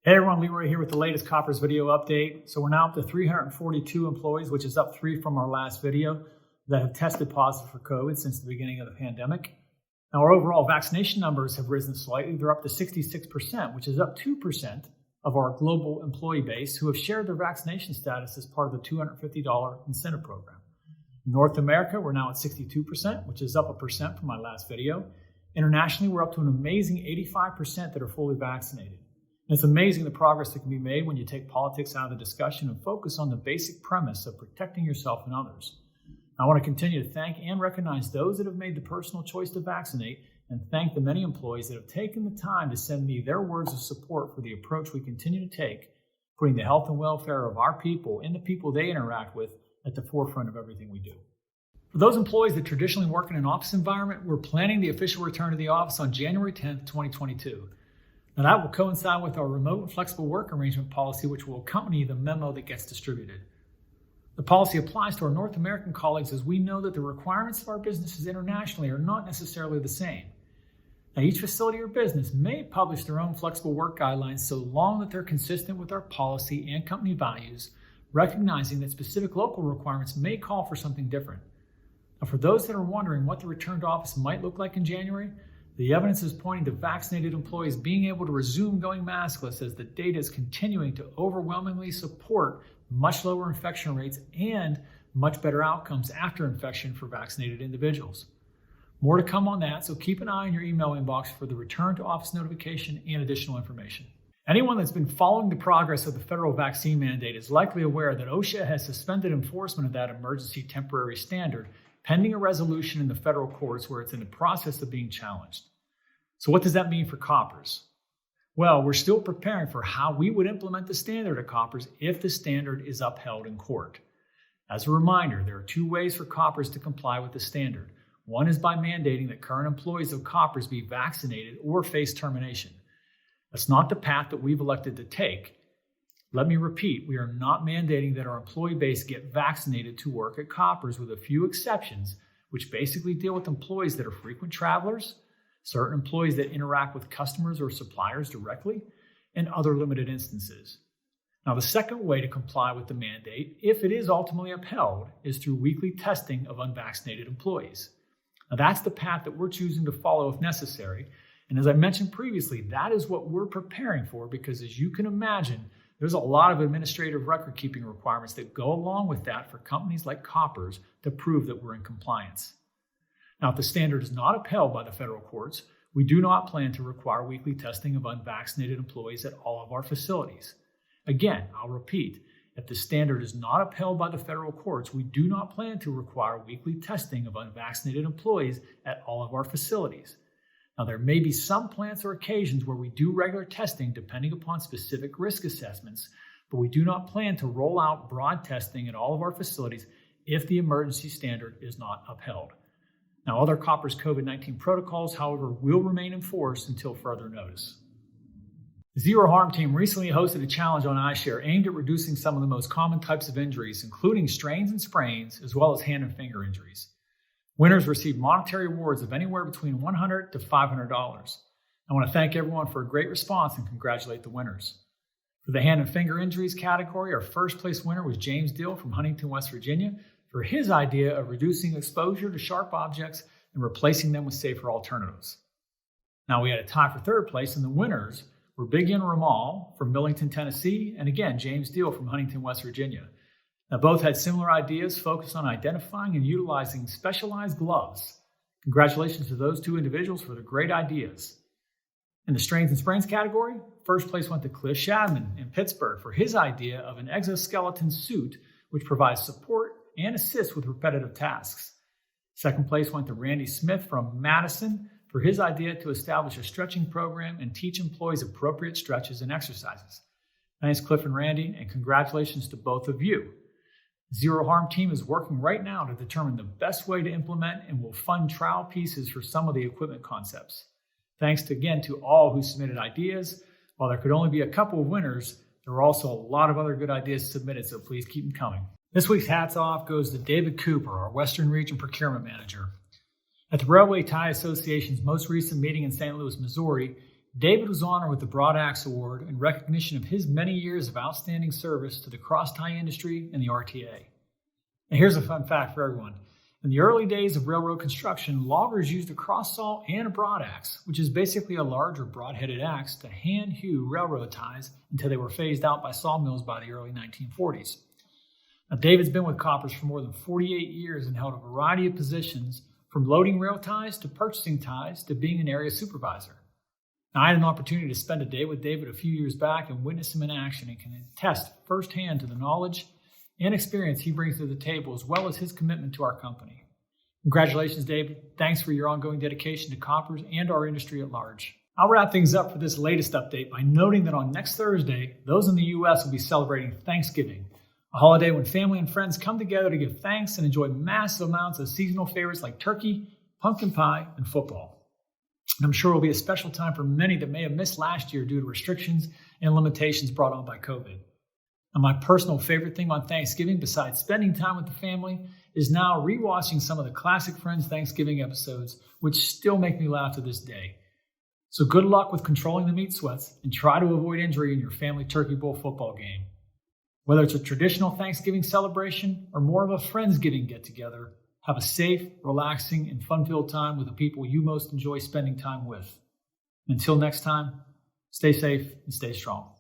Hey everyone, Leroy here with the latest Koppers video update. So we're now up to 342 employees, which is up 3 from our last video, that have tested positive for COVID since the beginning of the pandemic. Now our overall vaccination numbers have risen slightly. They're up to 66%, which is up 2% of our global employee base who have shared their vaccination status as part of the $250 incentive program. In North America, we're now at 62%, which is up 1% from my last video. Internationally, we're up to an amazing 85% that are fully vaccinated. And it's amazing the progress that can be made when you take politics out of the discussion and focus on the basic premise of protecting yourself and others. I want to continue to thank and recognize those that have made the personal choice to vaccinate, and thank the many employees that have taken the time to send me their words of support for the approach we continue to take, putting the health and welfare of our people and the people they interact with at the forefront of everything we do. For those employees that traditionally work in an office environment, we're planning the official return to the office on January 10th, 2022. Now that will coincide with our remote and flexible work arrangement policy, which will accompany the memo that gets distributed. The policy applies to our North American colleagues, as we know that the requirements of our businesses internationally are not necessarily the same. Now each facility or business may publish their own flexible work guidelines so long that they're consistent with our policy and company values, recognizing that specific local requirements may call for something different. Now for those that are wondering what the return to office might look like in January, the evidence is pointing to vaccinated employees being able to resume going maskless, as the data is continuing to overwhelmingly support much lower infection rates and much better outcomes after infection for vaccinated individuals. More to come on that, so keep an eye on your email inbox for the return to office notification and additional information. Anyone that's been following the progress of the federal vaccine mandate is likely aware that OSHA has suspended enforcement of that emergency temporary standard pending a resolution in the federal courts where it's in the process of being challenged. So what does that mean for Koppers? Well, we're still preparing for how we would implement the standard at Koppers if the standard is upheld in court. As a reminder, there are 2 ways for Koppers to comply with the standard. One is by mandating that current employees of Koppers be vaccinated or face termination. That's not the path that we've elected to take. Let me repeat, we are not mandating that our employee base get vaccinated to work at Koppers, with a few exceptions, which basically deal with employees that are frequent travelers, certain employees that interact with customers or suppliers directly, and other limited instances. Now, the second way to comply with the mandate, if it is ultimately upheld, is through weekly testing of unvaccinated employees. Now, that's the path that we're choosing to follow if necessary. And as I mentioned previously, that is what we're preparing for, because as you can imagine, there's a lot of administrative record-keeping requirements that go along with that for companies like Koppers to prove that we're in compliance. Now, if the standard is not upheld by the federal courts, we do not plan to require weekly testing of unvaccinated employees at all of our facilities. Again, I'll repeat, if the standard is not upheld by the federal courts, we do not plan to require weekly testing of unvaccinated employees at all of our facilities. Now, there may be some plants or occasions where we do regular testing depending upon specific risk assessments, but we do not plan to roll out broad testing at all of our facilities if the emergency standard is not upheld. Now, other Koppers COVID-19 protocols, however, will remain in force until further notice. The Zero Harm team recently hosted a challenge on Eyeshare aimed at reducing some of the most common types of injuries, including strains and sprains, as well as hand and finger injuries. Winners received monetary awards of anywhere between $100 to $500. I want to thank everyone for a great response and congratulate the winners. For the hand and finger injuries category, our first place winner was James Dill from Huntington, West Virginia, for his idea of reducing exposure to sharp objects and replacing them with safer alternatives. Now, we had a tie for third place, and the winners were Big Yen Ramal from Millington, Tennessee, and again, James Dill from Huntington, West Virginia. Now, both had similar ideas focused on identifying and utilizing specialized gloves. Congratulations to those 2 individuals for their great ideas. In the strains and sprains category, first place went to Cliff Shadman in Pittsburgh for his idea of an exoskeleton suit which provides support and assists with repetitive tasks. Second place went to Randy Smith from Madison for his idea to establish a stretching program and teach employees appropriate stretches and exercises. Thanks, Cliff and Randy, and congratulations to both of you. The Zero Harm team is working right now to determine the best way to implement and will fund trial pieces for some of the equipment concepts. Thanks again to all who submitted ideas. While there could only be a couple of winners, there were also a lot of other good ideas submitted, so please keep them coming. This week's hats off goes to David Cooper, our Western Region Procurement Manager. At the Railway Tie Association's most recent meeting in St. Louis, Missouri, David was honored with the Broad Axe Award in recognition of his many years of outstanding service to the cross-tie industry and the RTA. Now here's a fun fact for everyone. In the early days of railroad construction, loggers used a cross saw and a broad axe, which is basically a larger broad-headed axe, to hand hew railroad ties until they were phased out by sawmills by the early 1940s. Now, David's been with Koppers for more than 48 years and held a variety of positions, from loading rail ties to purchasing ties to being an area supervisor. Now, I had an opportunity to spend a day with David a few years back and witness him in action, and can attest firsthand to the knowledge and experience he brings to the table, as well as his commitment to our company. Congratulations, David. Thanks for your ongoing dedication to Koppers and our industry at large. I'll wrap things up for this latest update by noting that on next Thursday, those in the U.S. will be celebrating Thanksgiving, a holiday when family and friends come together to give thanks and enjoy massive amounts of seasonal favorites like turkey, pumpkin pie, and football. And I'm sure it will be a special time for many that may have missed last year due to restrictions and limitations brought on by COVID. And my personal favorite thing on Thanksgiving, besides spending time with the family, is now rewatching some of the classic Friends Thanksgiving episodes, which still make me laugh to this day. So good luck with controlling the meat sweats, and try to avoid injury in your family Turkey Bowl football game. Whether it's a traditional Thanksgiving celebration or more of a Friendsgiving get-together, have a safe, relaxing, and fun-filled time with the people you most enjoy spending time with. Until next time, stay safe and stay strong.